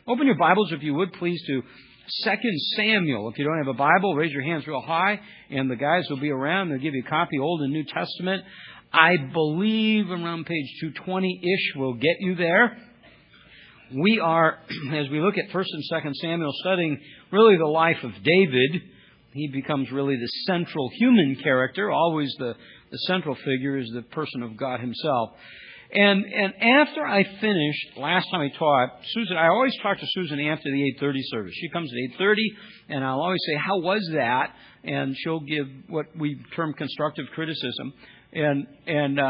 Open your Bibles, if you would, please, to 2 Samuel. If you don't have a Bible, raise your hands real high, and the guys will be around. They'll give you a copy, Old and New Testament. I believe around page 220-ish will get you there. We are, as we look at 1 and 2 Samuel, studying really the life of David. He becomes really the central human character. Always the central figure is the person of God himself. And after I finished, last time I taught, Susan, I always talk to Susan after the 8:30 service. She comes at 8:30, and I'll always say, how was that? And she'll give what we term constructive criticism. And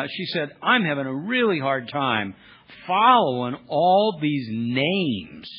she said, I'm having a really hard time following all these names.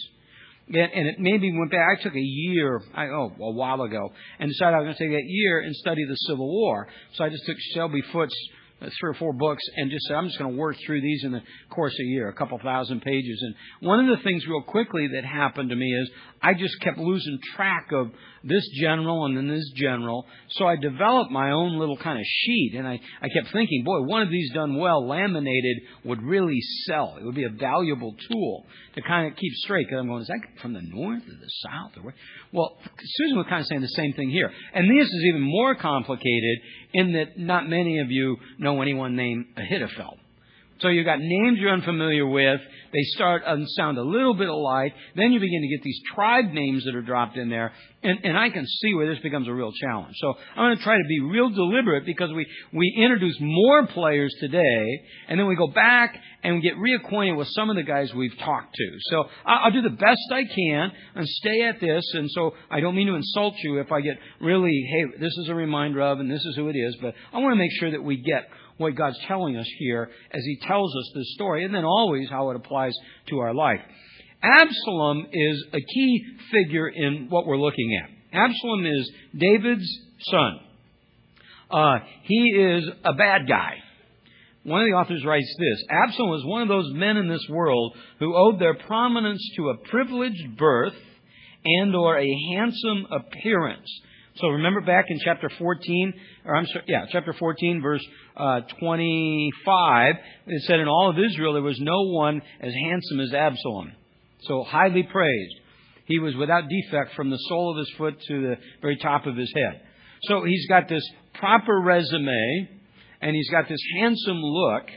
And it made me went back. I took a year, a while ago, and decided I was going to take that year and study the Civil War. So I just took Shelby Foote's 3 or 4 books and just said, I'm just going to work through these in the course of a year, a couple thousand pages. And one of the things real quickly that happened to me is I just kept losing track of this general and then this general. So I developed my own little kind of sheet. And I kept thinking, boy, one of these done well, laminated, would really sell. It would be a valuable tool to kind of keep straight. Because I'm going, is that from the north or the south? Or where? Well, Susan was kind of saying the same thing here. And this is even more complicated in that not many of you know anyone named Ahithophel. So you've got names you're unfamiliar with. They start and sound a little bit alike. Then you begin to get these tribe names that are dropped in there. And I can see where this becomes a real challenge. So I'm going to try to be real deliberate because we introduce more players today. And then we go back and we get reacquainted with some of the guys we've talked to. So I'll do the best I can and stay at this. And so I don't mean to insult you if I get really, hey, this is a reminder of and this is who it is. But I want to make sure that we get what God's telling us here as He tells us this story, and then always how it applies to our life. Absalom is a key figure in what we're looking at. Absalom is David's son. He is a bad guy. One of the authors writes this: Absalom was one of those men in this world who owed their prominence to a privileged birth and or a handsome appearance. So remember back in chapter 14, chapter 14, verse 25, it said, in all of Israel there was no one as handsome as Absalom. So highly praised. He was without defect from the sole of his foot to the very top of his head. So he's got this proper resume, and he's got this handsome look,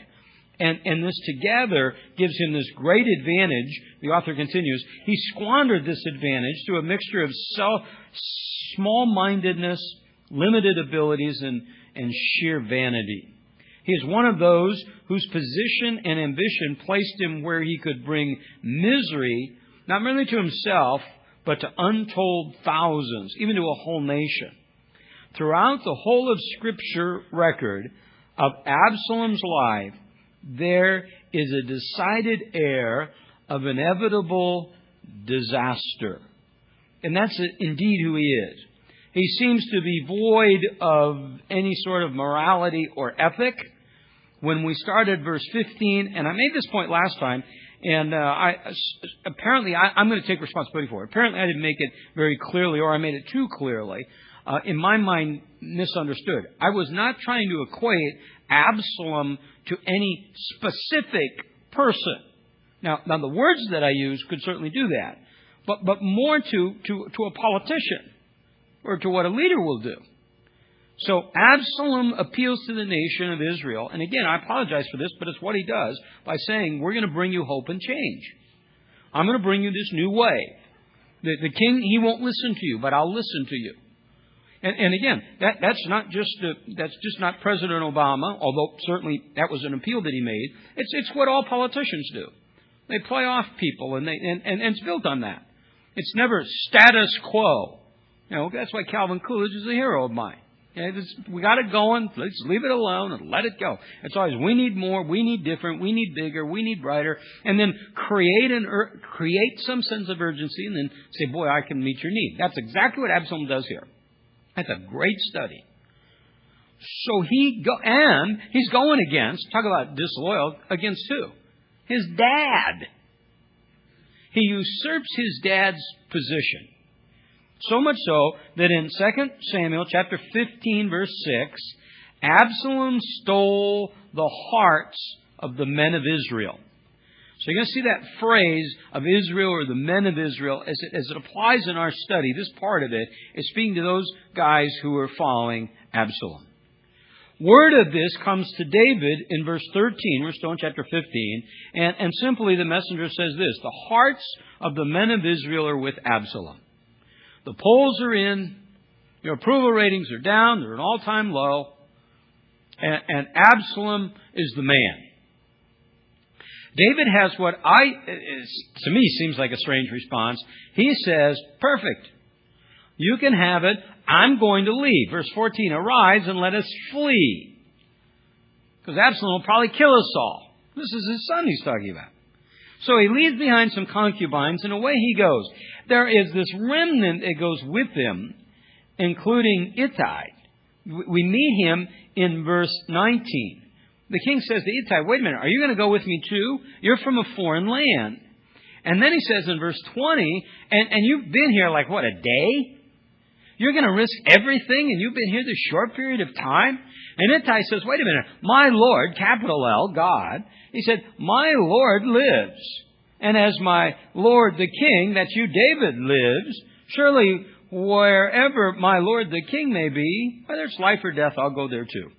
and this together gives him this great advantage. The author continues, he squandered this advantage through a mixture of small-mindedness, limited abilities, and sheer vanity. He is one of those whose position and ambition placed him where he could bring misery, not merely to himself, but to untold thousands, even to a whole nation. Throughout the whole of Scripture record of Absalom's life, there is a decided air of inevitable disaster. And that's indeed who he is. He seems to be void of any sort of morality or ethic. When we started verse 15, and I made this point last time, and I'm going to take responsibility for it. Apparently I didn't make it very clearly, or I made it too clearly. In my mind, misunderstood. I was not trying to equate Absalom to any specific person. Now the words that I use could certainly do that. But more to a politician or to what a leader will do. So Absalom appeals to the nation of Israel. And again, I apologize for this, but it's what he does by saying, we're going to bring you hope and change. I'm going to bring you this new way. The king, he won't listen to you, but I'll listen to you. And again, that's just not President Obama, although certainly that was an appeal that he made. It's what all politicians do. They play off people, and it's built on that. It's never status quo. That's why Calvin Coolidge is a hero of mine. We got it going. Let's leave it alone and let it go. It's always, we need more, we need different, we need bigger, we need brighter, and then create some sense of urgency, and then say, boy, I can meet your need. That's exactly what Absalom does here. That's a great study. So he's going against, talk about disloyal, against who? His dad. He usurps his dad's position. So much so that in 2 Samuel chapter 15, verse 6, Absalom stole the hearts of the men of Israel. So you're going to see that phrase of Israel or the men of Israel as it applies in our study. This part of it is speaking to those guys who are following Absalom. Word of this comes to David in verse 13. We're still in chapter 15. And simply the messenger says this: the hearts of the men of Israel are with Absalom. The polls are in. Your approval ratings are down. They're at an all-time low. And Absalom is the man. David has what to me seems like a strange response. He says, perfect. You can have it. I'm going to leave. Verse 14, arise and let us flee. Because Absalom will probably kill us all. This is his son he's talking about. So he leaves behind some concubines and away he goes. There is this remnant that goes with him, including Ittai. We meet him in verse 19. The king says to Ittai, wait a minute, are you going to go with me too? You're from a foreign land. And then he says in verse 20, and you've been here like, what, a day? You're going to risk everything and you've been here this short period of time? And Ittai says, wait a minute, my Lord, capital L, God, he said, my Lord lives. And as my Lord the king, that's you, David, lives, surely wherever my Lord the king may be, whether it's life or death, I'll go there too.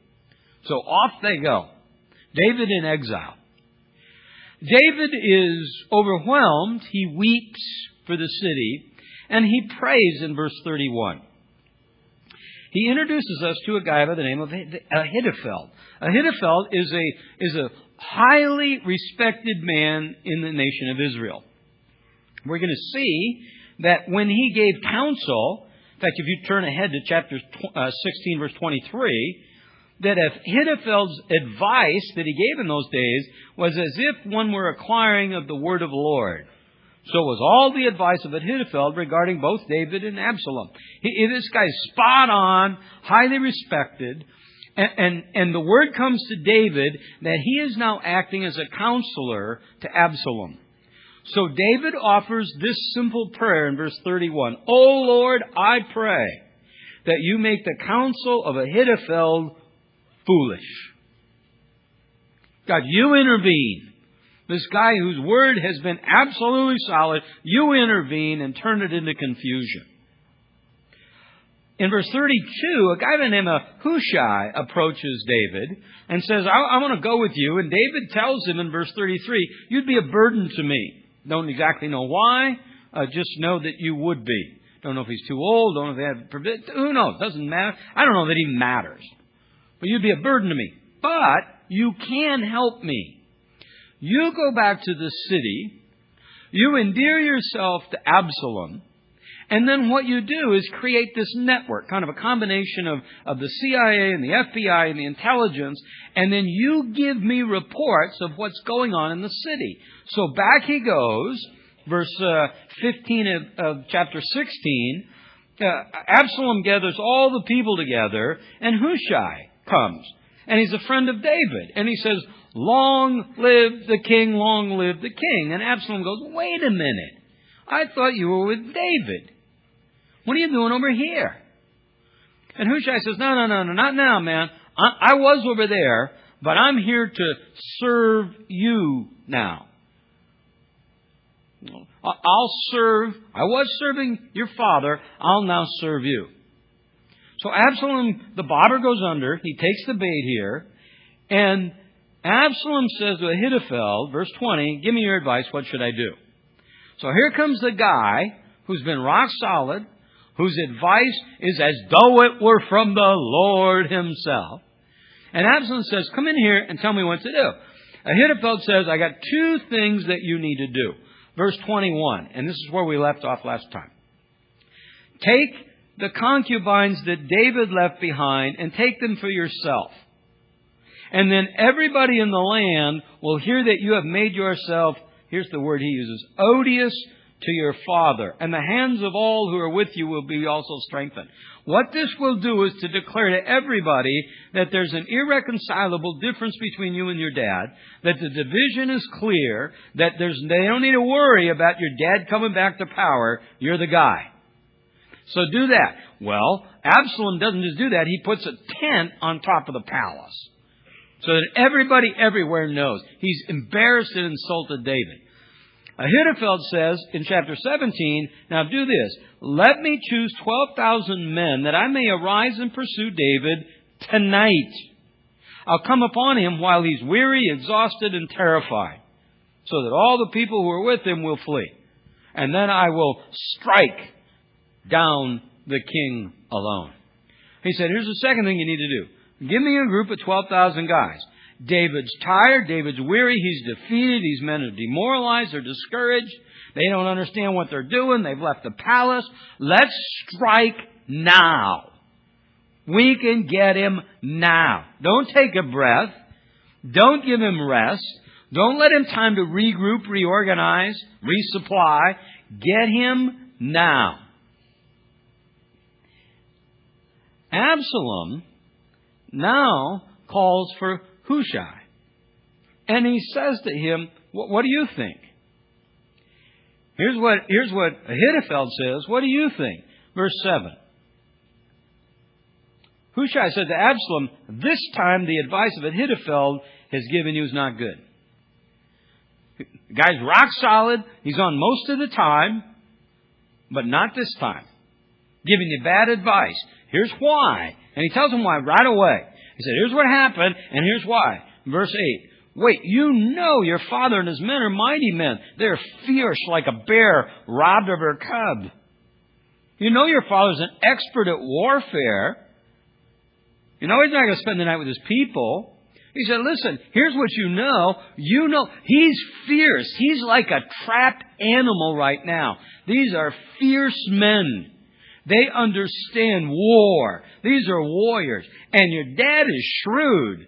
So off they go. David in exile. David is overwhelmed. He weeps for the city. And he prays in verse 31. He introduces us to a guy by the name of Ahithophel. Ahithophel is a highly respected man in the nation of Israel. We're going to see that when he gave counsel, in fact, if you turn ahead to chapter 16, verse 23, that Ahithophel's advice that he gave in those days was as if one were acquiring of the word of the Lord. So was all the advice of Ahithophel regarding both David and Absalom. This guy's spot on, highly respected, and the word comes to David that he is now acting as a counselor to Absalom. So David offers this simple prayer in verse 31. O Lord, I pray that you make the counsel of Ahithophel foolish. God, you intervene. This guy whose word has been absolutely solid, you intervene and turn it into confusion. In verse 32, a guy by the name of Hushai approaches David and says, I want to go with you. And David tells him in verse 33, you'd be a burden to me. Don't exactly know why. Just know that you would be. Don't know if he's too old. Don't know if they have... Who knows? Doesn't matter. I don't know that he matters. But you'd be a burden to me. But you can help me. You go back to the city. You endear yourself to Absalom. And then what you do is create this network, kind of a combination of the CIA and the FBI and the intelligence. And then you give me reports of what's going on in the city. So back he goes, verse 15 of chapter 16. Absalom gathers all the people together, and Hushai comes. And he's a friend of David. And he says, long live the king, long live the king. And Absalom goes, wait a minute. I thought you were with David. What are you doing over here? And Hushai says, no, not now, man. I was over there, but I'm here to serve you now. I'll serve. I was serving your father. I'll now serve you. So Absalom, the bobber goes under. He takes the bait here. And Absalom says to Ahithophel, verse 20, give me your advice. What should I do? So here comes the guy who's been rock solid, whose advice is as though it were from the Lord himself. And Absalom says, come in here and tell me what to do. Ahithophel says, I got two things that you need to do. Verse 21, and this is where we left off last time. Take the concubines that David left behind and take them for yourself. And then everybody in the land will hear that you have made yourself, here's the word he uses, odious to your father. And the hands of all who are with you will be also strengthened. What this will do is to declare to everybody that there's an irreconcilable difference between you and your dad, that the division is clear, that they don't need to worry about your dad coming back to power. You're the guy. So do that. Well, Absalom doesn't just do that. He puts a tent on top of the palace. So that everybody everywhere knows. He's embarrassed and insulted David. Ahithophel says in chapter 17, now do this, let me choose 12,000 men that I may arise and pursue David tonight. I'll come upon him while he's weary, exhausted, and terrified, so that all the people who are with him will flee. And then I will strike down the king alone. He said, here's the second thing you need to do. Give me a group of 12,000 guys. David's tired. David's weary. He's defeated. These men are demoralized. They're discouraged. They don't understand what they're doing. They've left the palace. Let's strike now. We can get him now. Don't take a breath. Don't give him rest. Don't let him time to regroup, reorganize, resupply. Get him now. Absalom now calls for Hushai. And he says to him, what do you think? Here's what Ahithophel says. What do you think? Verse 7. Hushai said to Absalom, this time the advice of Ahithophel has given you is not good. The guy's rock solid. He's on most of the time, but not this time. Giving you bad advice. Here's why. And he tells him why right away. He said, here's what happened, and here's why. Verse 8. Wait, you know your father and his men are mighty men. They're fierce like a bear robbed of her cub. You know your father's an expert at warfare. You know he's not going to spend the night with his people. He said, listen, here's what you know. You know he's fierce. He's like a trapped animal right now. These are fierce men. They understand war. These are warriors. And your dad is shrewd.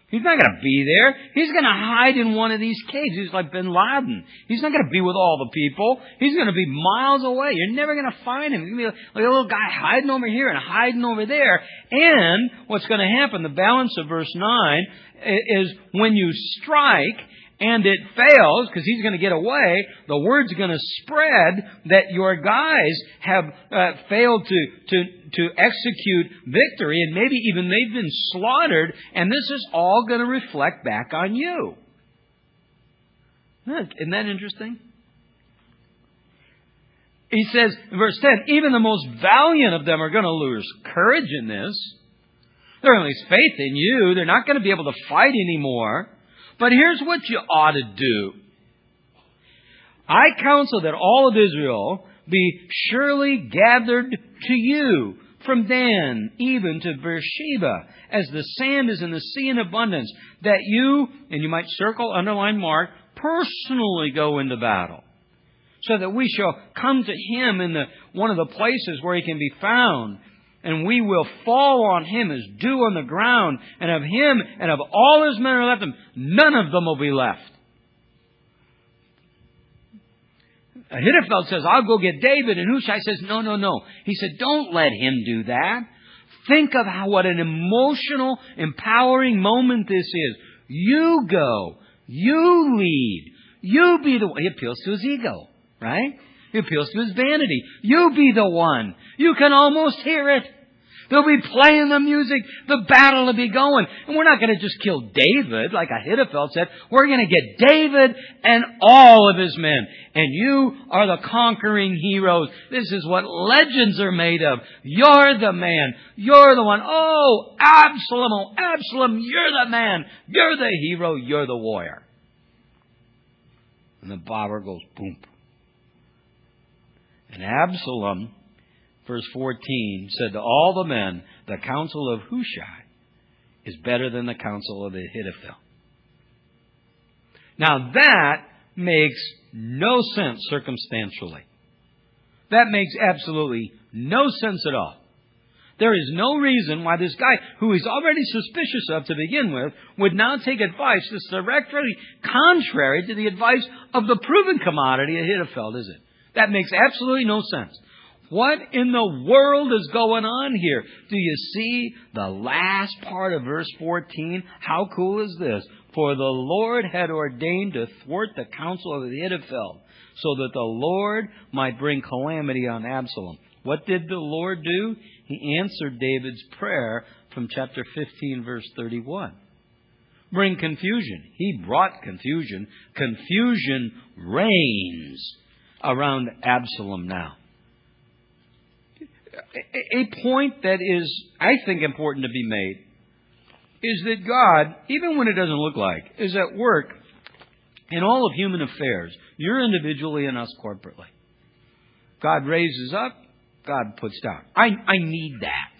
He's not going to be there. He's going to hide in one of these caves. He's like bin Laden. He's not going to be with all the people. He's going to be miles away. You're never going to find him. He's going to be like a little guy hiding over here and hiding over there. And what's going to happen, the balance of verse 9, is when you strike and it fails, because he's going to get away, the word's going to spread that your guys have failed to execute victory, and maybe even they've been slaughtered, and this is all going to reflect back on you. Isn't that interesting? He says, in verse 10, even the most valiant of them are going to lose courage in this. They're going to lose faith in you. They're not going to be able to fight anymore. But here's what you ought to do. I counsel that all of Israel be surely gathered to you from Dan even to Beersheba, as the sand is in the sea in abundance, that you, and you might circle, underline, mark, personally go into battle, so that we shall come to him in one of the places where he can be found. And we will fall on him as dew on the ground, and of him and of all his men who left him, none of them will be left. Ahithophel says, I'll go get David. And Hushai says, no. He said, don't let him do that. Think of what an emotional, empowering moment this is. You go. You lead. You be the one. He appeals to his ego, right? He appeals to his vanity. You be the one. You can almost hear it. They'll be playing the music. The battle will be going. And we're not going to just kill David, like Ahithophel said. We're going to get David and all of his men. And you are the conquering heroes. This is what legends are made of. You're the man. You're the one. Oh, Absalom, you're the man. You're the hero. You're the warrior. And the bobber goes boom. And Absalom, verse 14, said to all the men, the counsel of Hushai is better than the counsel of Ahithophel. Now that makes no sense circumstantially. That makes absolutely no sense at all. There is no reason why this guy, who he's already suspicious of to begin with, would now take advice that's directly contrary to the advice of the proven commodity Ahithophel, is it? That makes absolutely no sense. What in the world is going on here? Do you see the last part of verse 14? How cool is this? For the Lord had ordained to thwart the counsel of Ahithophel, so that the Lord might bring calamity on Absalom. What did the Lord do? He answered David's prayer from chapter 15, verse 31. bring confusion. He brought confusion. Confusion reigns around Absalom now. A point that is, I think, important to be made is that God, even when it doesn't look like, is at work in all of human affairs, you individually and us corporately. God raises up, God puts down. I need that.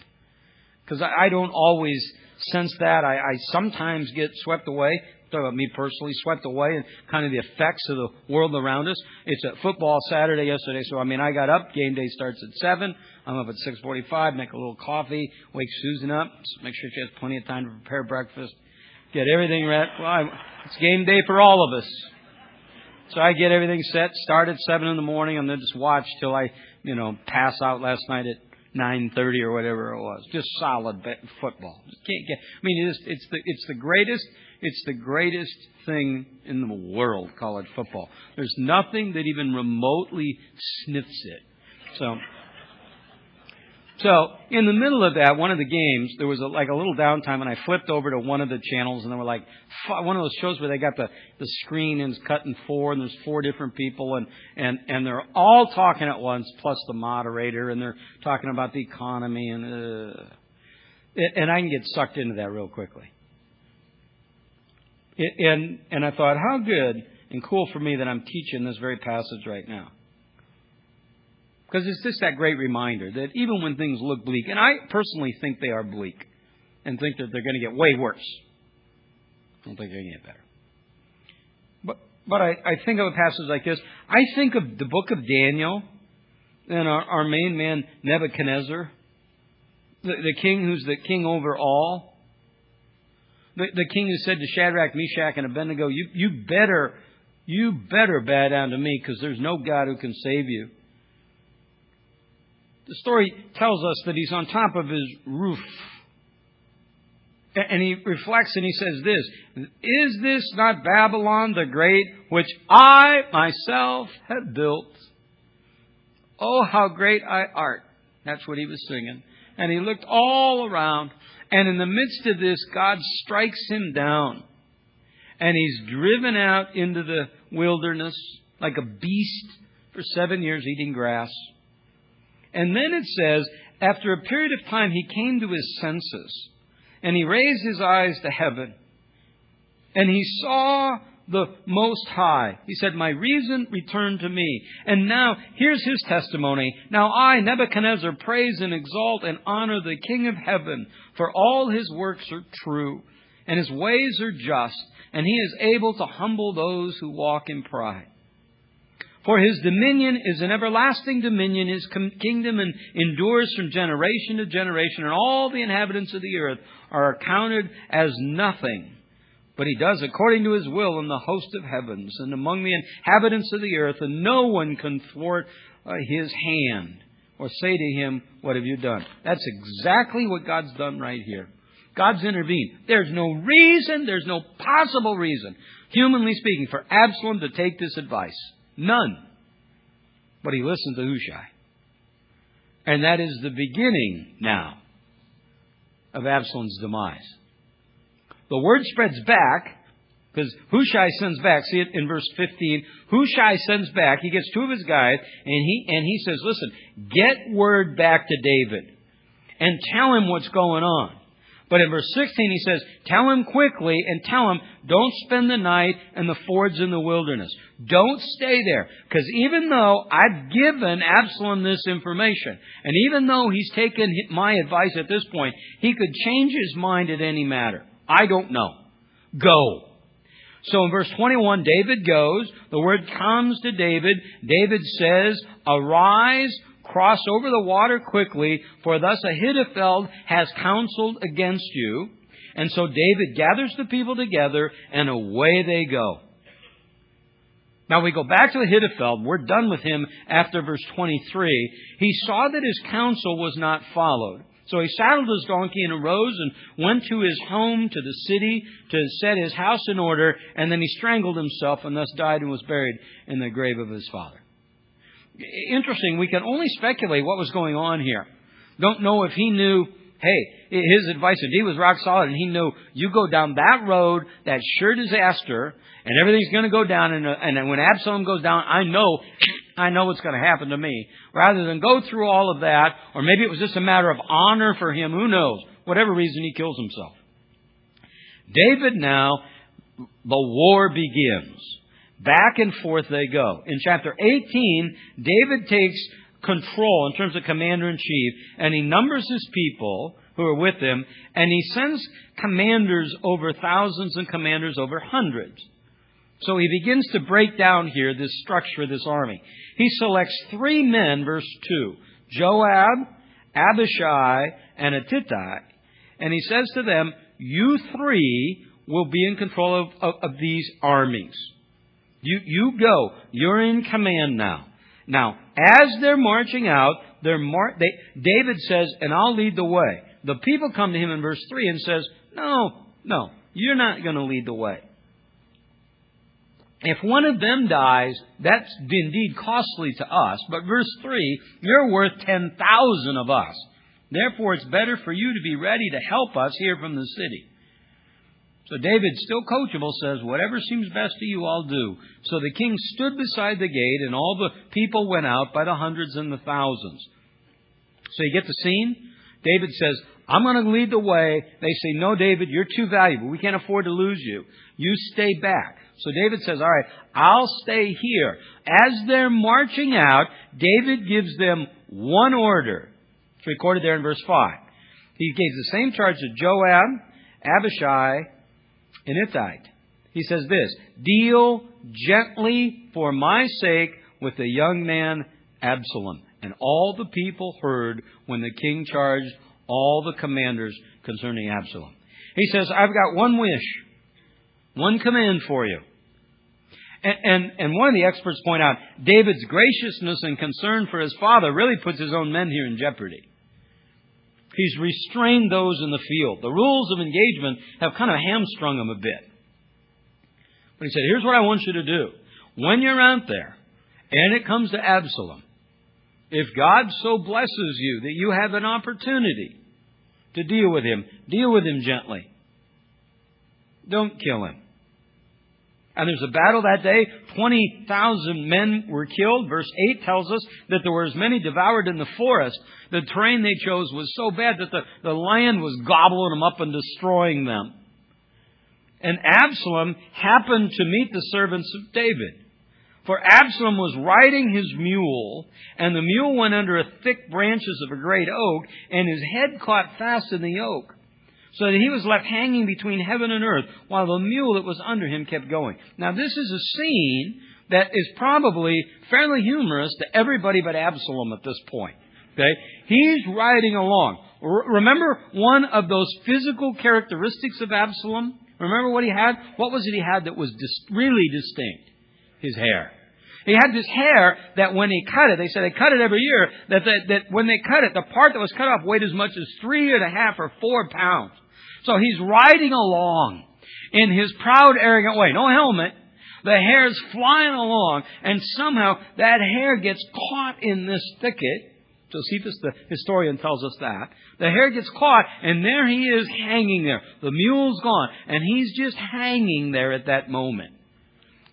Because I don't always sense that. I sometimes get swept away. Talk about me personally, swept away and kind of the effects of the world around us. It's a football Saturday yesterday, so I got up. Game day starts at 7. I'm up at 6:45, make a little coffee, wake Susan up, make sure she has plenty of time to prepare breakfast, get everything ready. Well, it's game day for all of us. So I get everything set, start at 7 in the morning, and then just watch till I, pass out last night at 9:30 or whatever it was. Just solid football. It's the greatest thing in the world, college football. There's nothing that even remotely sniffs it. So in the middle of that, one of the games, there was a little downtime, and I flipped over to one of the channels, and there were one of those shows where they got the screen and it's cut in 4, and there's 4 different people, and they're all talking at once, plus the moderator, and they're talking about the economy, and I can get sucked into that real quickly. And I thought, how good and cool for me that I'm teaching this very passage right now. Because it's just that great reminder that even when things look bleak, and I personally think they are bleak, and think that they're going to get way worse. I don't think they're going to get better. But I think of a passage like this. I think of the book of Daniel and our main man Nebuchadnezzar, the king who's the king over all. The king who said to Shadrach, Meshach, and Abednego, you better bow down to me, because there's no God who can save you. The story tells us that he's on top of his roof. And he reflects and he says this, is this not Babylon the Great, which I myself have built? Oh, how great I art. That's what he was singing. And he looked all around. And in the midst of this, God strikes him down. And he's driven out into the wilderness like a beast for 7 years eating grass. And then it says, after a period of time, he came to his senses. And he raised his eyes to heaven. And he saw the Most High. He said, my reason returned to me. And now, here's his testimony. Now I, Nebuchadnezzar, praise and exalt and honor the King of heaven, for all his works are true, and his ways are just, and he is able to humble those who walk in pride. For his dominion is an everlasting dominion. His kingdom endures from generation to generation, and all the inhabitants of the earth are accounted as nothing. But he does according to his will in the host of heavens and among the inhabitants of the earth, and no one can thwart his hand or say to him, what have you done? That's exactly what God's done right here. God's intervened. There's no reason, there's no possible reason, humanly speaking, for Absalom to take this advice. None. But he listened to Hushai. And that is the beginning now of Absalom's demise. The word spreads back, because Hushai sends back. See it in verse 15. Hushai sends back. He gets 2 of his guys, and he says, listen, get word back to David and tell him what's going on. But in verse 16 he says, tell him quickly and tell him, don't spend the night in the fords in the wilderness. Don't stay there. Because even though I've given Absalom this information, and even though he's taken my advice at this point, he could change his mind at any matter. I don't know. Go. So in verse 21, David goes. The word comes to David. David says, arise, cross over the water quickly, for thus Ahithophel has counseled against you. And so David gathers the people together, and away they go. Now we go back to Ahithophel. We're done with him after verse 23. He saw that his counsel was not followed. So he saddled his donkey and arose and went to his home, to the city, to set his house in order. And then he strangled himself and thus died and was buried in the grave of his father. Interesting, we can only speculate what was going on here. Don't know if he knew Hey, his advice indeed was rock solid, and he knew you go down that road, that's sure disaster, and everything's going to go down, and when Absalom goes down, I know what's going to happen to me. Rather than go through all of that, or maybe it was just a matter of honor for him, who knows? Whatever reason, he kills himself. David now, the war begins. Back and forth they go. In chapter 18, David takes control in terms of commander-in-chief, and he numbers his people who are with him, and he sends commanders over thousands and commanders over hundreds. So he begins to break down here this structure of this army. He selects 3 men, verse 2, Joab, Abishai, and Ahithophel, and he says to them, you 3 will be in control of these armies. You go. You're in command now. Now, as they're marching out, David says, and I'll lead the way. The people come to him in verse 3 and says, no, you're not going to lead the way. If one of them dies, that's indeed costly to us. But verse 3, you're worth 10,000 of us. Therefore, it's better for you to be ready to help us here from the city. So David, still coachable, says, whatever seems best to you, I'll do. So the king stood beside the gate, and all the people went out by the hundreds and the thousands. So you get the scene? David says, I'm going to lead the way. They say, no, David, you're too valuable. We can't afford to lose you. You stay back. So David says, all right, I'll stay here. As they're marching out, David gives them one order. It's recorded there in verse 5. He gave the same charge to Joab, Abishai, and Ahithophel. He says this, deal gently for my sake with the young man Absalom. And all the people heard when the king charged all the commanders concerning Absalom. He says, I've got one wish, one command for you. And one of the experts point out, David's graciousness and concern for his father really puts his own men here in jeopardy. He's restrained those in the field. The rules of engagement have kind of hamstrung him a bit. But he said, here's what I want you to do. When you're out there, and it comes to Absalom, if God so blesses you that you have an opportunity to deal with him gently. Don't kill him. And there's a battle that day. 20,000 men were killed. Verse 8 tells us that there were as many devoured in the forest. The terrain they chose was so bad that the land was gobbling them up and destroying them. And Absalom happened to meet the servants of David. For Absalom was riding his mule, and the mule went under a thick branches of a great oak, and his head caught fast in the oak, so that he was left hanging between heaven and earth, while the mule that was under him kept going. Now, this is a scene that is probably fairly humorous to everybody but Absalom at this point. Okay? He's riding along. Remember one of those physical characteristics of Absalom? Remember what he had? What was it he had that was really distinct? His hair. He had this hair that when he cut it, they said they cut it every year, that when they cut it, the part that was cut off weighed as much as 3.5 or 4 pounds. So he's riding along in his proud, arrogant way. No helmet. The hair's flying along, and somehow that hair gets caught in this thicket. Josephus, the historian, tells us that. The hair gets caught, and there he is hanging there. The mule's gone, and he's just hanging there at that moment.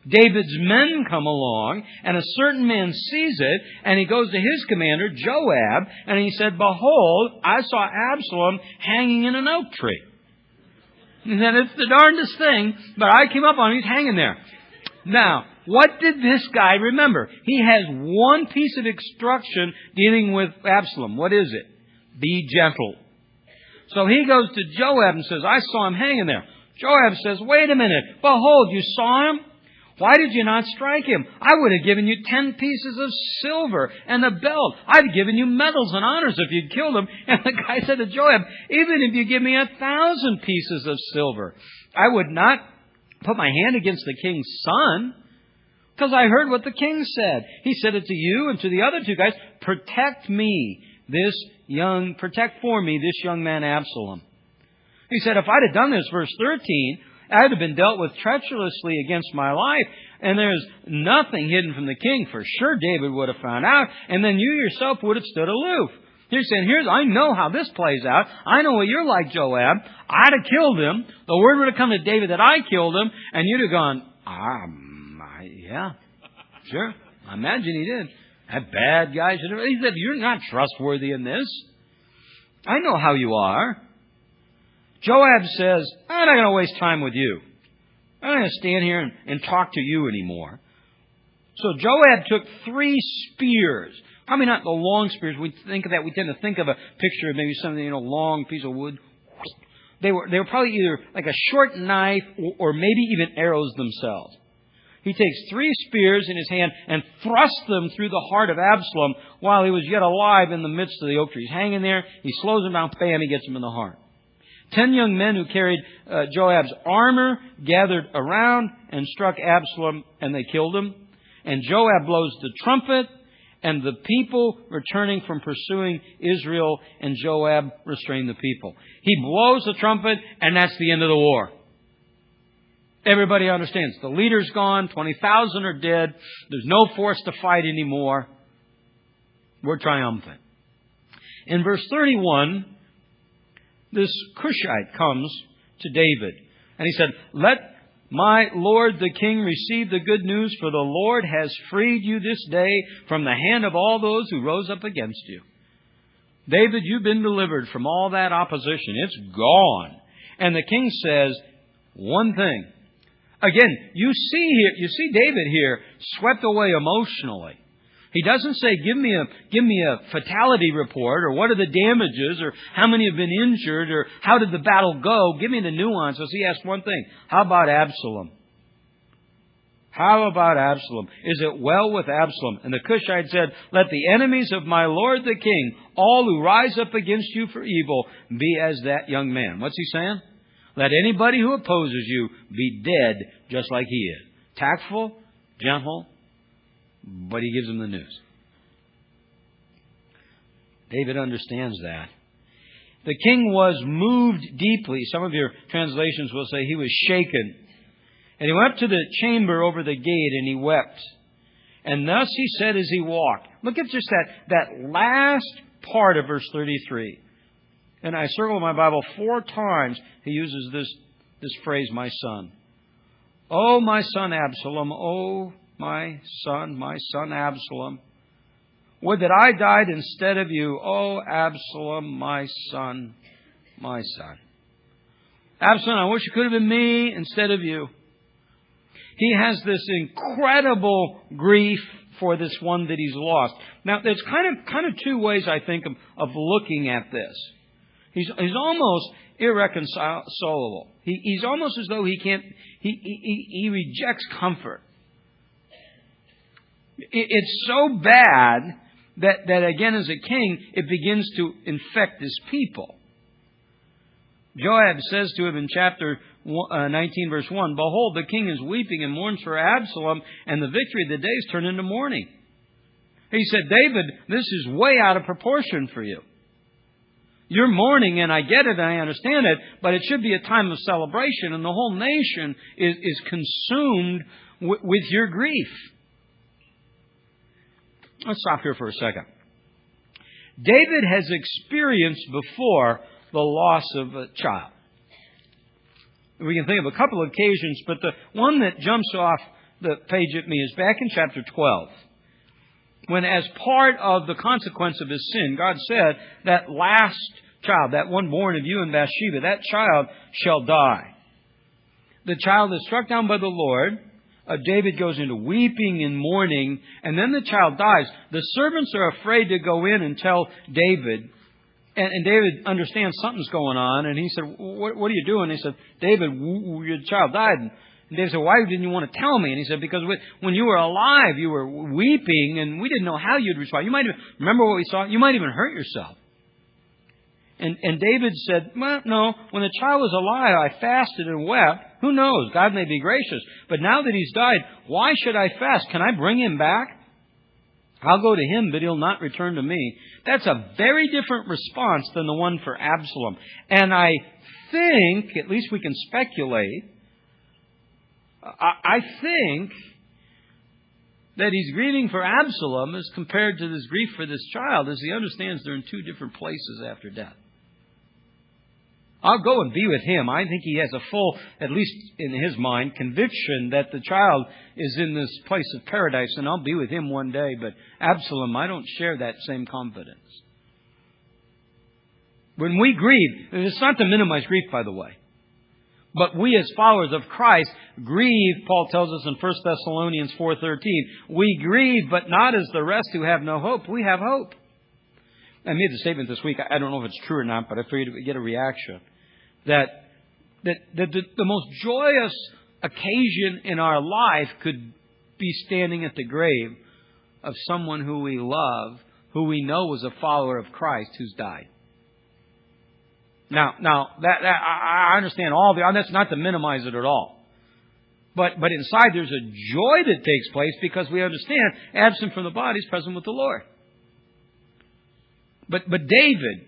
David's men come along, and a certain man sees it, and he goes to his commander, Joab, and he said, behold, I saw Absalom hanging in an oak tree. He said, it's the darndest thing, but I came up on him, he's hanging there. Now, what did this guy remember? He has one piece of instruction dealing with Absalom. What is it? Be gentle. So he goes to Joab and says, I saw him hanging there. Joab says, wait a minute. Behold, you saw him? Why did you not strike him? I would have given you 10 pieces of silver and a belt. I'd have given you medals and honors if you'd killed him. And the guy said to Joab, even if you give me 1,000 pieces of silver, I would not put my hand against the king's son, because I heard what the king said. He said it to you and to the other 2 guys, protect for me this young man Absalom. He said, if I'd have done this, verse 13, I'd have been dealt with treacherously against my life, and there's nothing hidden from the king. For sure David would have found out, and then you yourself would have stood aloof. He's saying, I know how this plays out. I know what you're like, Joab. I'd have killed him. The word would have come to David that I killed him, and you'd have gone, yeah, sure. I imagine he did. That bad guy should have. He said, you're not trustworthy in this. I know how you are. Joab says, I'm not going to waste time with you. I'm not going to stand here and talk to you anymore. So Joab took 3 spears. Probably not the long spears. We think of that. We tend to think of a picture of maybe something, long piece of wood. They were probably either like a short knife or maybe even arrows themselves. He takes 3 spears in his hand and thrusts them through the heart of Absalom while he was yet alive in the midst of the oak tree. He's hanging there. He slows him down. Bam, he gets him in the heart. 10 young men who carried Joab's armor gathered around and struck Absalom, and they killed him. And Joab blows the trumpet, and the people returning from pursuing Israel, and Joab restrained the people. He blows the trumpet, and that's the end of the war. Everybody understands. The leader's gone. 20,000 are dead. There's no force to fight anymore. We're triumphant. In verse 31, this Cushite comes to David. And he said, let my lord the king receive the good news, for the Lord has freed you this day from the hand of all those who rose up against you. David, you've been delivered from all that opposition. It's gone. And the king says one thing. Again, you see David here swept away emotionally. He doesn't say, give me a fatality report, or what are the damages, or how many have been injured, or how did the battle go. Give me the nuances. He asked one thing. How about Absalom? How about Absalom? Is it well with Absalom? And the Cushite said, let the enemies of my lord the king, all who rise up against you for evil, be as that young man. What's he saying? Let anybody who opposes you be dead just like he is. Tactful, gentle, but he gives them the news. David understands that. The king was moved deeply. Some of your translations will say he was shaken. And he went up to the chamber over the gate and he wept. And thus he said as he walked. Look at just that last part of verse 33. And I circled my Bible 4 times. He uses this phrase, my son. Oh, my son Absalom. Oh, my son Absalom. Would that I died instead of you. Oh, Absalom, my son, my son. Absalom, I wish it could have been me instead of you. He has this incredible grief for this one that he's lost. Now, there's kind of 2 ways, I think, of looking at this. He's almost irreconcilable. He's almost as though he rejects comfort. It's so bad that again, as a king, it begins to infect his people. Joab says to him in chapter 19, verse 1, behold, the king is weeping and mourns for Absalom, and the victory of the day is turned into mourning. He said, David, this is way out of proportion for you. You're mourning, and I get it, and I understand it, but it should be a time of celebration, and the whole nation is consumed with your grief. Let's stop here for a second. David has experienced before the loss of a child. We can think of a couple of occasions, but the one that jumps off the page at me is back in chapter 12. When as part of the consequence of his sin, God said, that last child, that one born of you and Bathsheba, that child shall die. The child is struck down by the Lord. David goes into weeping and mourning, and then the child dies. The servants are afraid to go in and tell David. And David understands something's going on, and he said, what are you doing? He said, David, your child died. And David said, why didn't you want to tell me? And he said, because when you were alive, you were weeping, and we didn't know how you'd respond. You might even, remember what we saw? You might even hurt yourself. And David said, well, no, when the child was alive, I fasted and wept. Who knows? God may be gracious. But now that he's died, why should I fast? Can I bring him back? I'll go to him, but he'll not return to me. That's a very different response than the one for Absalom. And I think, at least we can speculate, I think that he's grieving for Absalom as compared to this grief for this child is he understands they're in two different places after death. I'll go and be with him. I think he has a full, at least in his mind, conviction that the child is in this place of paradise, and I'll be with him one day. But Absalom, I don't share that same confidence. When we grieve, it's not to minimize grief, by the way. But we as followers of Christ grieve, Paul tells us in 1 Thessalonians 4:13. We grieve, but not as the rest who have no hope. We have hope. I made the statement this week. I don't know if it's true or not, but I figured we'd get a reaction. That the most joyous occasion in our life could be standing at the grave of someone who we love, who we know was a follower of Christ, who's died. Now that I understand that's not to minimize it at all. But inside there's a joy that takes place because we understand absent from the body is present with the Lord. But David,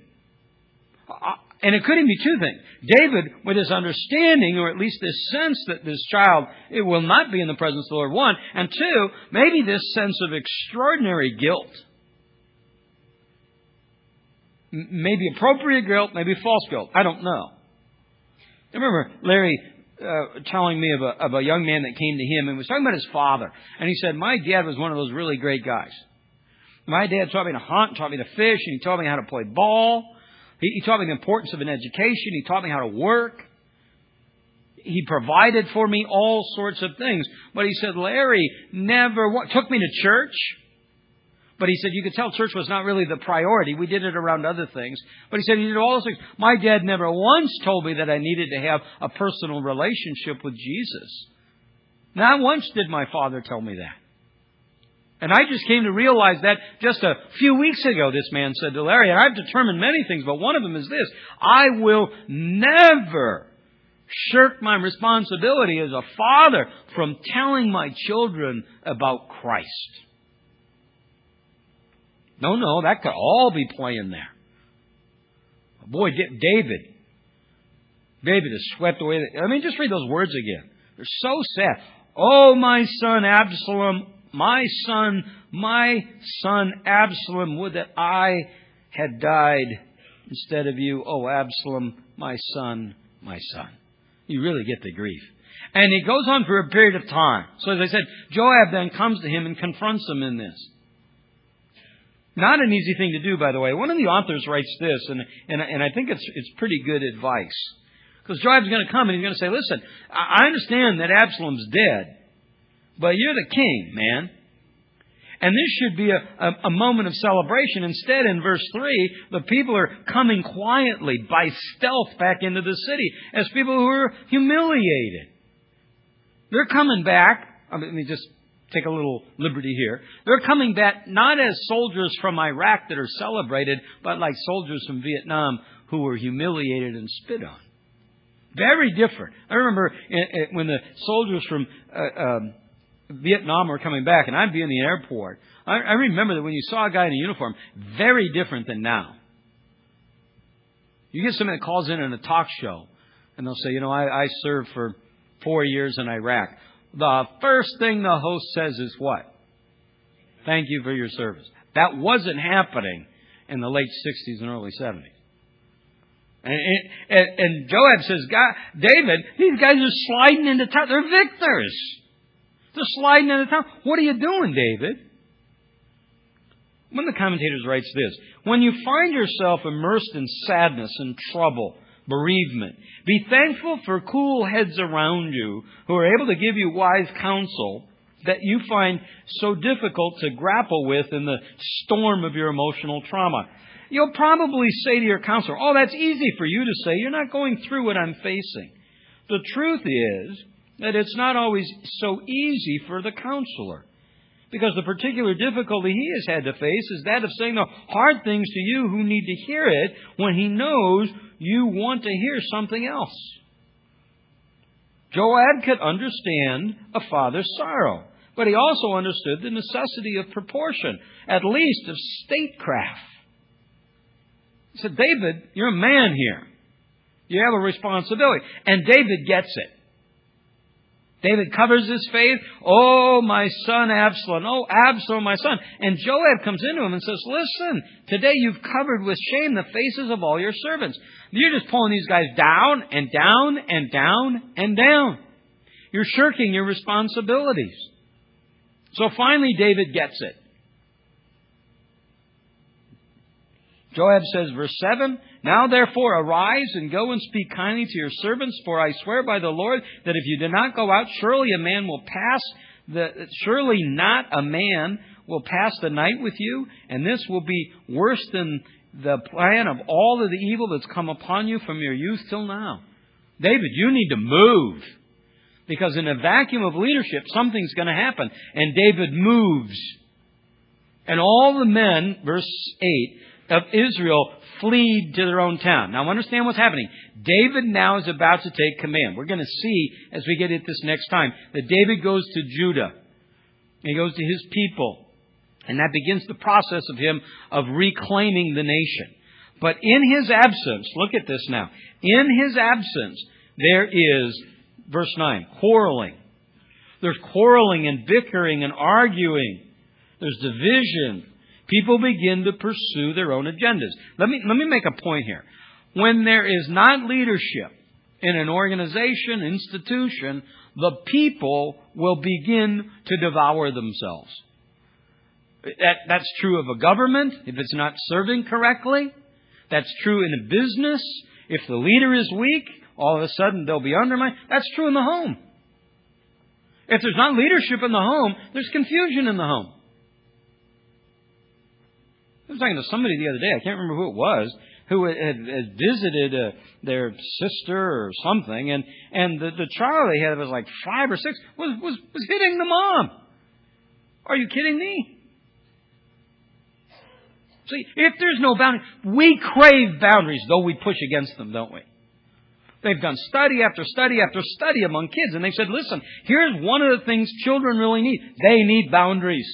and it could even be two things. David, with his understanding, or at least this sense that this child, it will not be in the presence of the Lord, one. And two, maybe this sense of extraordinary guilt. Maybe appropriate guilt, maybe false guilt. I don't know. I remember Larry telling me of a young man that came to him and was talking about his father. And he said, my dad was one of those really great guys. My dad taught me to hunt, taught me to fish, and he taught me how to play ball. He taught me the importance of an education. He taught me how to work. He provided for me all sorts of things. But he said, Larry never took me to church. But he said, you could tell church was not really the priority. We did it around other things. But he said, he did all those things. My dad never once told me that I needed to have a personal relationship with Jesus. Not once did my father tell me that. And I just came to realize that just a few weeks ago, this man said to Larry, and I've determined many things, but one of them is this: I will never shirk my responsibility as a father from telling my children about Christ. No, that could all be playing there. Boy, David is swept away. I mean, just read those words again. They're so sad. Oh, my son Absalom, my son Absalom, would that I had died instead of you. Oh, Absalom, my son, my son. You really get the grief. And it goes on for a period of time. So as I said, Joab then comes to him and confronts him in this. Not an easy thing to do, by the way. One of the authors writes this, and I think it's pretty good advice. Because Joab's going to come and he's going to say, listen, I understand that Absalom's dead, but you're the king, man. And this should be a moment of celebration. Instead, in verse 3, the people are coming quietly by stealth back into the city as people who are humiliated. They're coming back. Let me just take a little liberty here. They're coming back not as soldiers from Iraq that are celebrated, but like soldiers from Vietnam who were humiliated and spit on. Very different. I remember when the soldiers from Vietnam were coming back, and I'd be in the airport. I remember that when you saw a guy in a uniform, very different than now. You get somebody that calls in a talk show, and they'll say, I served for 4 years in Iraq. The first thing the host says is what? Thank you for your service. That wasn't happening in the late 60s and early 70s. And Joab says, David, these guys are sliding into town. They're victors. They're sliding into town. What are you doing, David? One of the commentators writes this: when you find yourself immersed in sadness and trouble, bereavement, be thankful for cool heads around you who are able to give you wise counsel that you find so difficult to grapple with in the storm of your emotional trauma. You'll probably say to your counselor, oh, that's easy for you to say. You're not going through what I'm facing. The truth is that it's not always so easy for the counselor, because the particular difficulty he has had to face is that of saying the hard things to you who need to hear it when he knows you want to hear something else. Joab could understand a father's sorrow, but he also understood the necessity of proportion, at least of statecraft. He said, David, you're a man here. You have a responsibility. And David gets it. David covers his face. Oh, my son Absalom. Oh, Absalom, my son. And Joab comes into him and says, listen, today you've covered with shame the faces of all your servants. You're just pulling these guys down and down and down and down. You're shirking your responsibilities. So finally David gets it. Joab says, verse 7, now therefore arise and go and speak kindly to your servants, for I swear by the Lord that if you do not go out, surely not a man will pass the night with you, and this will be worse than the plan of all of the evil that's come upon you from your youth till now. David, you need to move. Because in a vacuum of leadership, something's going to happen. And David moves. And all the men, verse 8, of Israel flee to their own town. Now understand what's happening. David now is about to take command. We're going to see as we get at this next time that David goes to Judah. He goes to his people. And that begins the process of him of reclaiming the nation. But in his absence, look at this now. In his absence, there is, verse 9, quarreling. There's quarreling and bickering and arguing. There's division. People begin to pursue their own agendas. Let me make a point here. When there is not leadership in an organization, institution, the people will begin to devour themselves. That's true of a government if it's not serving correctly. That's true in a business. If the leader is weak, all of a sudden they'll be undermined. That's true in the home. If there's not leadership in the home, there's confusion in the home. I was talking to somebody the other day, I can't remember who it was, who had visited their sister or something, and the child they had was like 5 or 6, was hitting the mom. Are you kidding me? See, if there's no boundary, we crave boundaries, though we push against them, don't we? They've done study after study after study among kids, and they've said, listen, here's one of the things children really need. They need boundaries.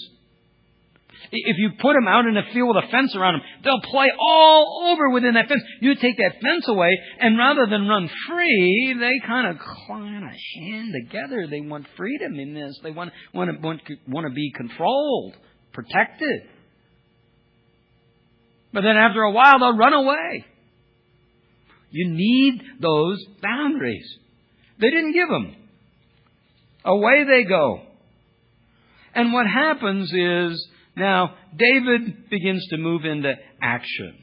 If you put them out in a field with a fence around them, they'll play all over within that fence. You take that fence away, and rather than run free, they kind of hand together. They want freedom in this. They want to be controlled, protected. But then after a while, they'll run away. You need those boundaries. They didn't give them. Away they go. And what happens is, now, David begins to move into action.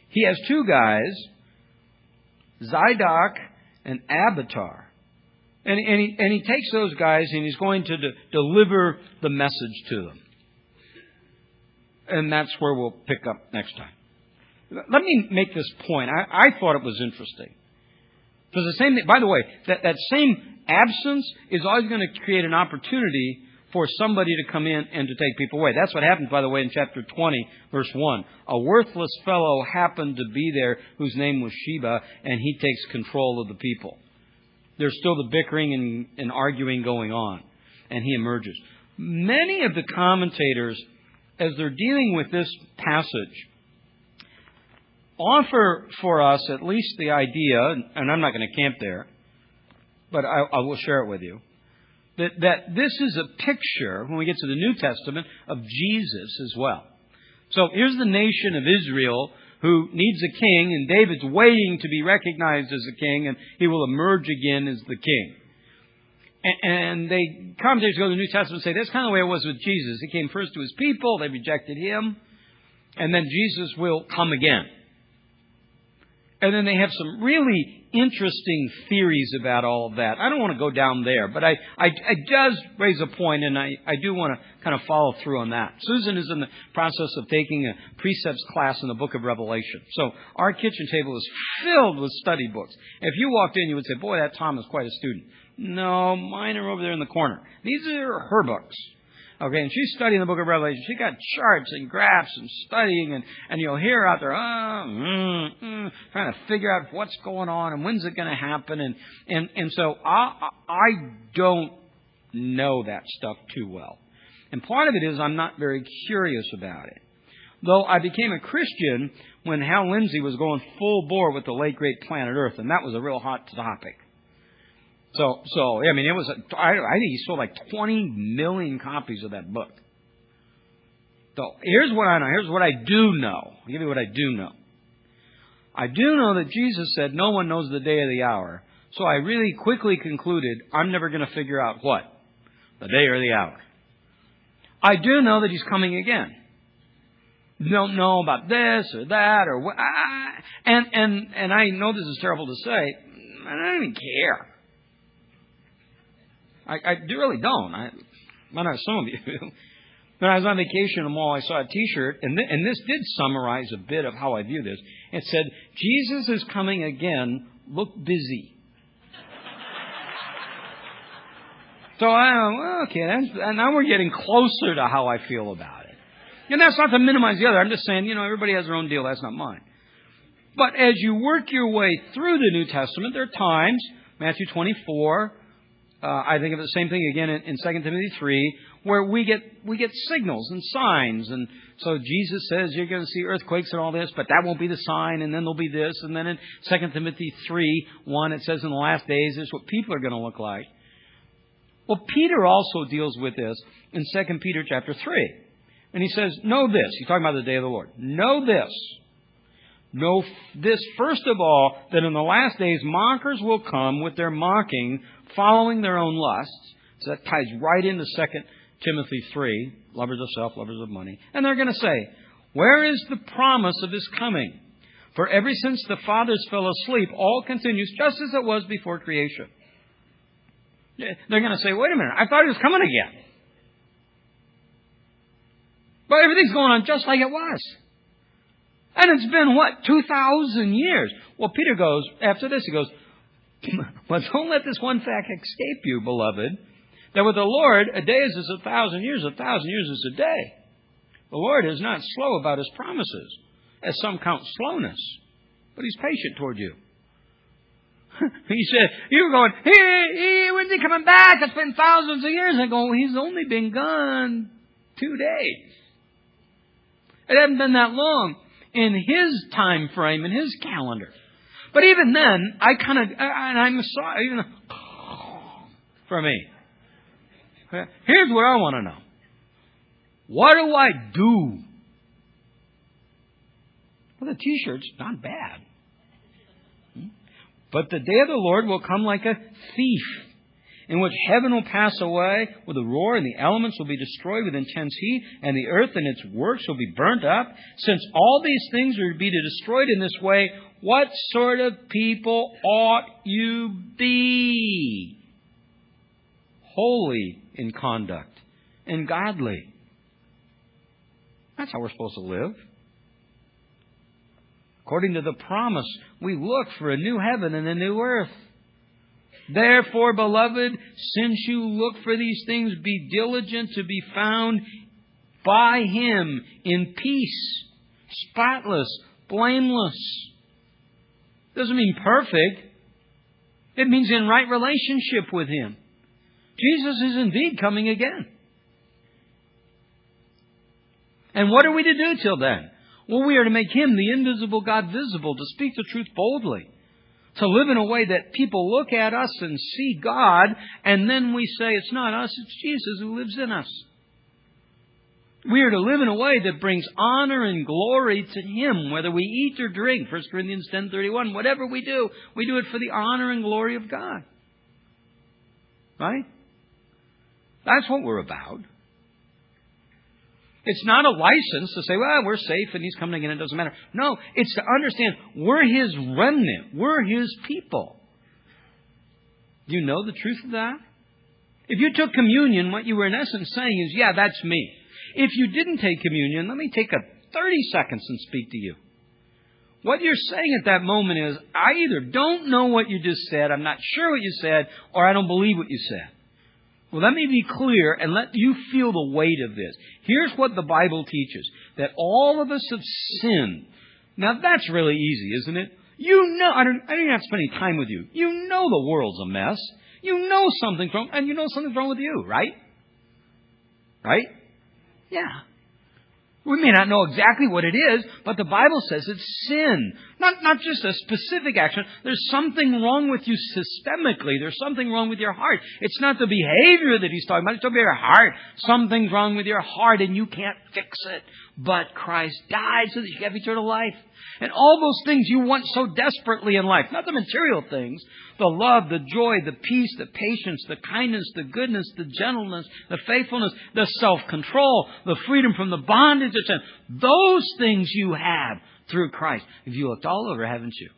He has 2 guys, Zadok and Abiathar. And he takes those guys and he's going to deliver the message to them. And that's where we'll pick up next time. Let me make this point. I thought it was interesting. Because the same thing, by the way, that same absence is always going to create an opportunity for somebody to come in and to take people away. That's what happens, by the way, in chapter 20, verse 1. A worthless fellow happened to be there whose name was Sheba, and he takes control of the people. There's still the bickering and arguing going on, and he emerges. Many of the commentators, as they're dealing with this passage, offer for us at least the idea, and I'm not going to camp there, but I will share it with you, that this is a picture, when we get to the New Testament, of Jesus as well. So here's the nation of Israel who needs a king, and David's waiting to be recognized as a king, and he will emerge again as the king. And commentators go to the New Testament and say, that's kind of the way it was with Jesus. He came first to his people, they rejected him, and then Jesus will come again. And then they have some really interesting theories about all of that. I don't want to go down there, but I does raise a point, and I do want to kind of follow through on that. Susan is in the process of taking a precepts class in the book of Revelation. So our kitchen table is filled with study books. If you walked in, you would say, boy, that Tom is quite a student. No, mine are over there in the corner. These are her books. Okay, and she's studying the book of Revelation. She got charts and graphs and studying, and you'll hear her out there, trying to figure out what's going on and when's it going to happen. And so I don't know that stuff too well. And part of it is I'm not very curious about it. Though I became a Christian when Hal Lindsey was going full bore with the late great Planet Earth, and that was a real hot topic. So I mean, it was. I think he sold like 20 million copies of that book. So here's what I know. Here's what I do know. I'll give you what I do know. I do know that Jesus said, "No one knows the day or the hour." So I really quickly concluded, I'm never going to figure out what? The day or the hour. I do know that He's coming again. Don't know about this or that or what. And I know this is terrible to say. I don't even care. I really don't. I know some of you. When I was on vacation in the mall, I saw a T-shirt, and this did summarize a bit of how I view this. It said, "Jesus is coming again. Look busy." So and now we're getting closer to how I feel about it. And that's not to minimize the other. I'm just saying, everybody has their own deal. That's not mine. But as you work your way through the New Testament, there are times, Matthew 24, I think of the same thing again in 2 Timothy 3, where we get signals and signs. And so Jesus says you're going to see earthquakes and all this, but that won't be the sign, and then there'll be this. And then in 2 Timothy 3:1, it says in the last days, this is what people are going to look like. Well, Peter also deals with this in 2 Peter chapter 3. And he says, know this. He's talking about the day of the Lord. Know this. Know this, first of all, that in the last days mockers will come with their mocking, following their own lusts. So that ties right into 2 Timothy 3, lovers of self, lovers of money. And they're going to say, where is the promise of His coming? For ever since the fathers fell asleep, all continues just as it was before creation. They're going to say, wait a minute, I thought He was coming again. But everything's going on just like it was. And it's been, 2,000 years? Well, Peter goes, after this, he goes, well, don't let this one fact escape you, beloved, that with the Lord, a day is as 1,000 years, 1,000 years is a day. The Lord is not slow about His promises, as some count slowness, but He's patient toward you. He said, you were going, when's He coming back? It's been thousands of years. I go, He's only been gone 2 days. It hasn't been that long in His time frame, in His calendar. But even then, I'm sorry, even for me. Here's what I want to know. What do I do? Well, the T-shirt's not bad. But the day of the Lord will come like a thief, in which heaven will pass away with a roar, and the elements will be destroyed with intense heat, and the earth and its works will be burnt up. Since all these things are to be destroyed in this way, what sort of people ought you be? Holy in conduct and godly. That's how we're supposed to live. According to the promise, we look for a new heaven and a new earth. Therefore, beloved, since you look for these things, be diligent to be found by Him in peace, spotless, blameless. Doesn't mean perfect. It means in right relationship with Him. Jesus is indeed coming again. And what are we to do till then? Well, we are to make Him, the invisible God, visible, to speak the truth boldly, to live in a way that people look at us and see God, and then we say, it's not us, it's Jesus who lives in us. We are to live in a way that brings honor and glory to Him, whether we eat or drink. 1 Corinthians 10:31. Whatever we do it for the honor and glory of God. Right? That's what we're about. It's not a license to say, well, we're safe and He's coming again, it doesn't matter. No, it's to understand we're His remnant. We're His people. Do you know the truth of that? If you took communion, what you were in essence saying is, yeah, that's me. If you didn't take communion, let me take 30 seconds and speak to you. What you're saying at that moment is, I either don't know what you just said, I'm not sure what you said, or I don't believe what you said. Well, let me be clear and let you feel the weight of this. Here's what the Bible teaches, that all of us have sinned. Now, that's really easy, isn't it? You know, I don't even have to spend any time with you. You know the world's a mess. You know something's wrong, and you know something's wrong with you, right? Right? Yeah. We may not know exactly what it is, but the Bible says it's sin. Not just a specific action. There's something wrong with you systemically. There's something wrong with your heart. It's not the behavior that he's talking about. It's talking about your heart. Something's wrong with your heart and you can't fix it. But Christ died so that you have eternal life. And all those things you want so desperately in life. Not the material things. The love, the joy, the peace, the patience, the kindness, the goodness, the gentleness, the faithfulness, the self-control, the freedom from the bondage of sin. Those things you have through Christ. If you looked all over, haven't you?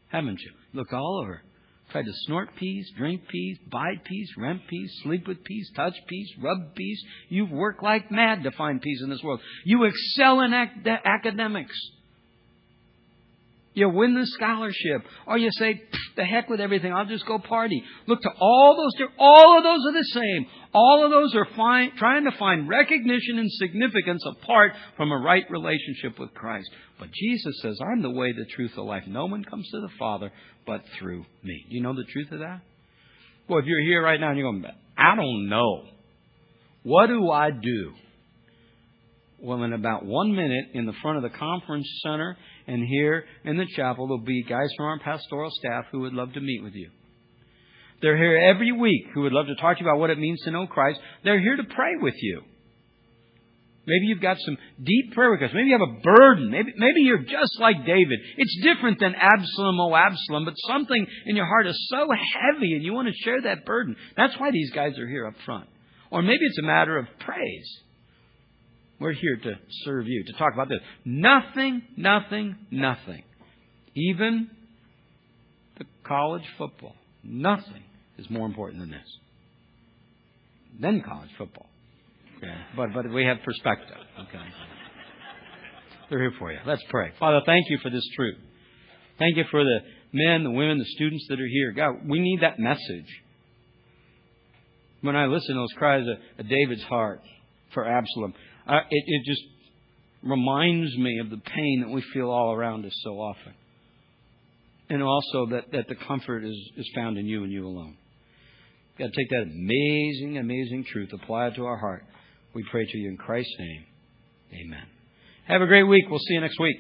Haven't you? Looked all over. Tried to snort peace, drink peace, buy peace, rent peace, sleep with peace, touch peace, rub peace. You've worked like mad to find peace in this world. You excel in academics. You win the scholarship. Or you say, the heck with everything, I'll just go party. Look to all those. All of those are the same. All of those are trying to find recognition and significance apart from a right relationship with Christ. But Jesus says, I'm the way, the truth, the life. No one comes to the Father but through me. Do you know the truth of that? Well, if you're here right now and you're going, I don't know. What do I do? Well, in about 1 minute, in the front of the conference center and here in the chapel, there'll be guys from our pastoral staff who would love to meet with you. They're here every week who would love to talk to you about what it means to know Christ. They're here to pray with you. Maybe you've got some deep prayer requests. Maybe you have a burden. Maybe you're just like David. It's different than Absalom, oh Absalom, but something in your heart is so heavy and you want to share that burden. That's why these guys are here up front. Or maybe it's a matter of praise. We're here to serve you, to talk about this. Nothing. Even the college football. Nothing is more important than this. Than college football. Okay. But we have perspective. Okay. They're here for you. Let's pray. Father, thank you for this truth. Thank you for the men, the women, the students that are here. God, we need that message. When I listen to those cries of David's heart for Absalom, it just reminds me of the pain that we feel all around us so often. And also that the comfort is found in you and you alone. We've got to take that amazing, amazing truth, apply it to our heart. We pray to you in Christ's name. Amen. Have a great week. We'll see you next week.